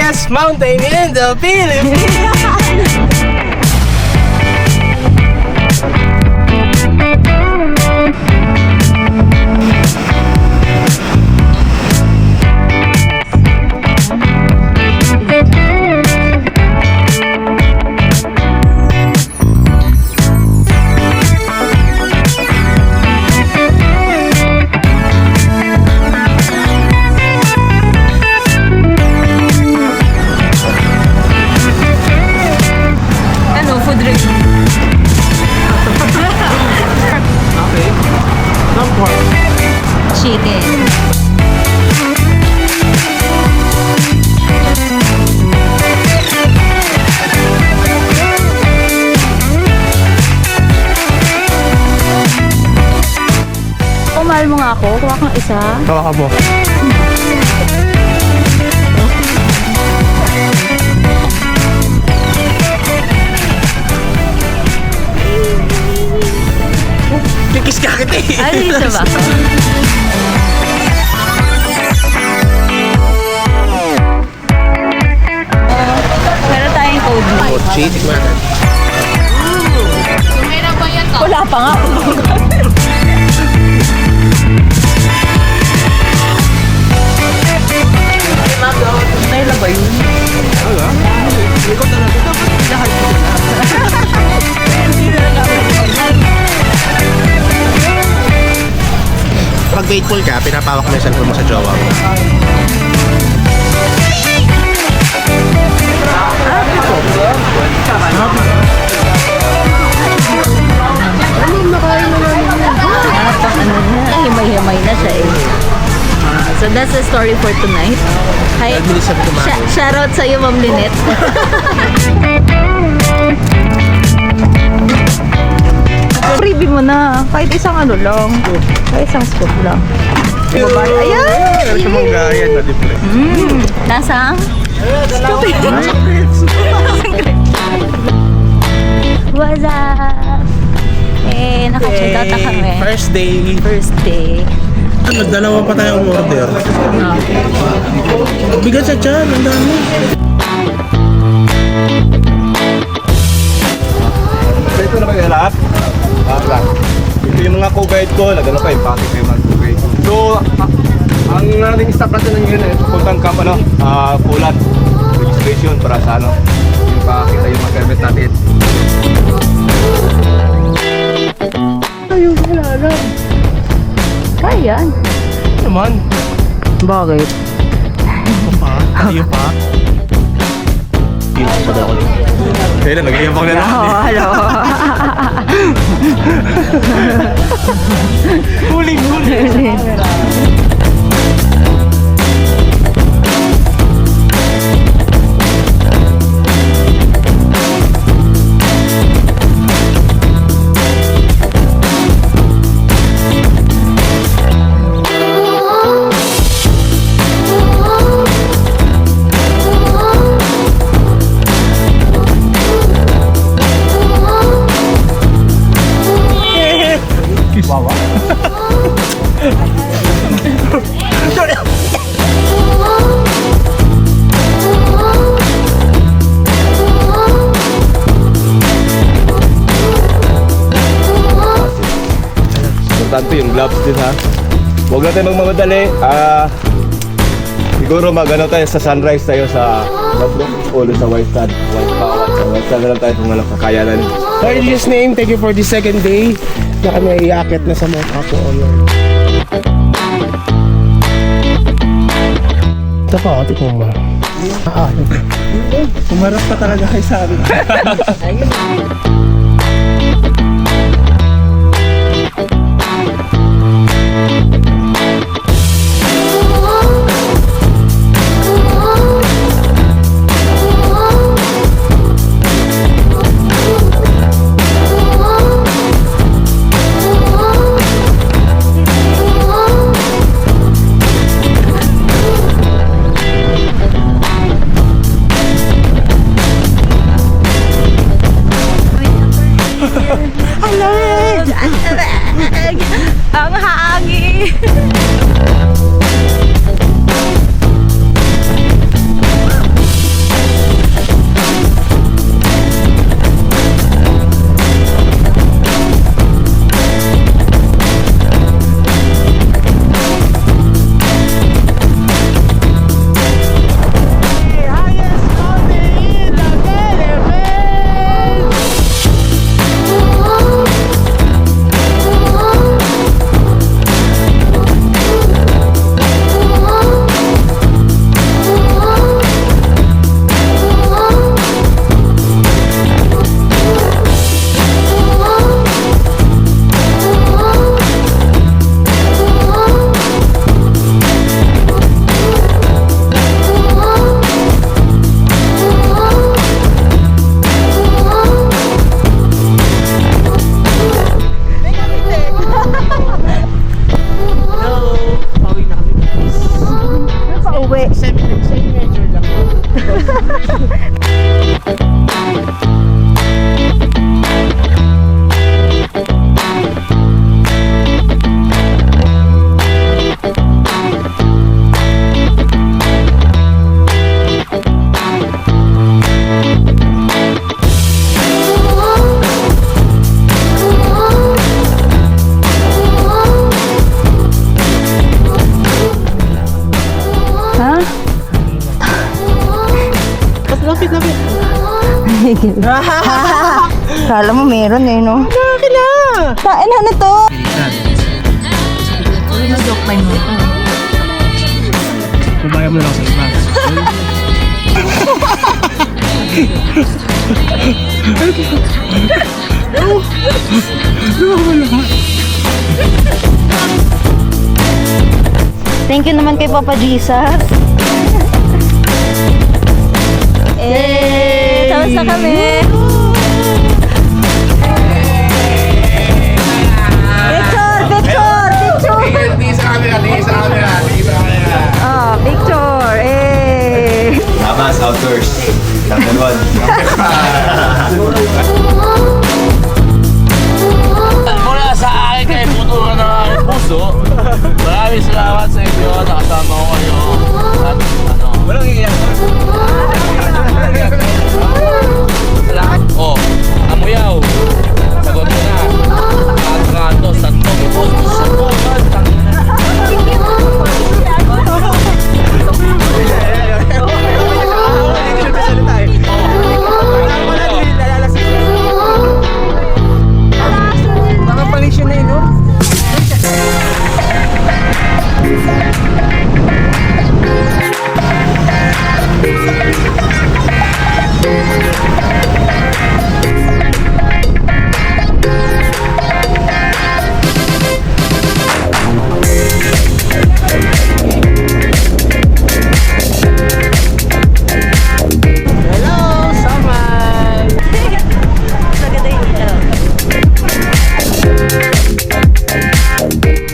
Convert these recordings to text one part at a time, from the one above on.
highest mountain in the Philippines. Ano, food review? Okay. Chicken. Kung mahal mo nga ako, kuha kang isa. Tawa ka mo. Kikis ka kita eh. Ano isa ba? Meron tayong code. Mochi, tikman natin. Wala pa nga. Ay, na ba yun? Ikaw talaga. Dapat lahat ko na. Pag grateful ka, pinapawak mo yung cellphone mo sa jowa mo. Himay-himay na siya eh. So that's the story for tonight. Hi, Bilis sabi kumain. shoutout sa iyo, Ma'am Lynette. Freebie mo na. Kahit isang ano lang. Kahit isang scoop lang. Ayan! Kamanggayan na different. Lasang? What's up? Eh, naka-check out na kami. First day. First day. Nagdalawa pa tayong order. Bigat sa tiyan, ang dami. Ito na kayo lahat? Lahat. Ito yung mga co-guide ko, nagano kayo, bakit kayo mga co-guide ko. So, ang ating stop natin ngayon ay pupuntang camp, Pulan. Registration para sa yung pakita yung mga permit natin. Ayun, wala lang. Kaya yan. Naman. Bakit? Tayo pa. Kaya na, nag-iimbang na lang. Hello. Huling. Importante yung gloves din ha. Huwag natin magmamadali. Siguro magano tayo sa sunrise tayo sa ulo sa White Sand. Sa White Sand na lang tayo kung walang kakayanan. So in Jesus' name, thank you for the second day na kami iakit na sa Mount Apo Honor. Ito pa, ito mo. Umarap pa talaga kayo sa amin. Ha? Lapit. Kala mo meron eh, no? Bakit na? Kain na to! Joke pa mo. Kubayang mo lang sa iba. Thank you naman kay Papa Jesus. Tapos na kami. Picture! Oh, picture! Tama, outdoors. Number 1. Mula sa akin kay Puto ng aking puso, maraming salamat sa inyo, nakasama ko kayo. At ano, Walang iiyak. salamat. Oh, amuyaw. Sagot mo na. At nga ito, sa Tokyo, sa Tokyo, Nakapalisyon na yun, no?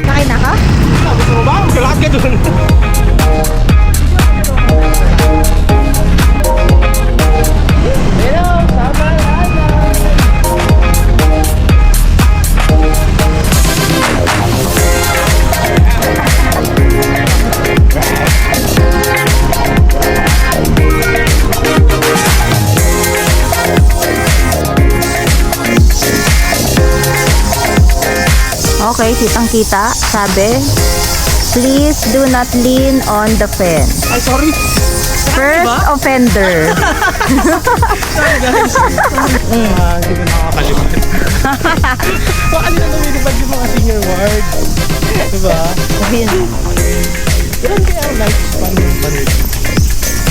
Nakain na ka? Gusto mo ba? Lahat ka dun. Okay, kitang-kita. Sabi, please do not lean on the fence. Ay, sorry. First offender. Hindi ko nakakalimutan. Baka nila lumilipad yung mga senior ward. Diba? Ayun. Ilan kaya ang lifespan ng panit?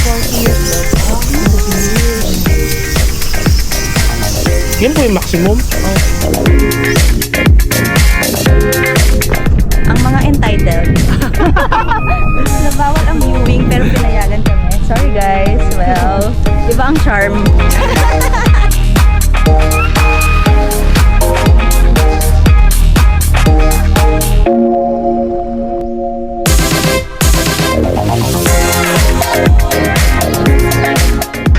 40 years daw. 40 years. Yan po yung maximum. Ang mga entitled. Nabawal ang viewing pero pinayagan kami. Sorry guys. Well, iba ang charm.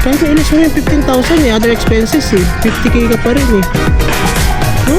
Kasi ilas mo yung 15,000 eh. Other expenses eh. 50k ka pa rin eh. No?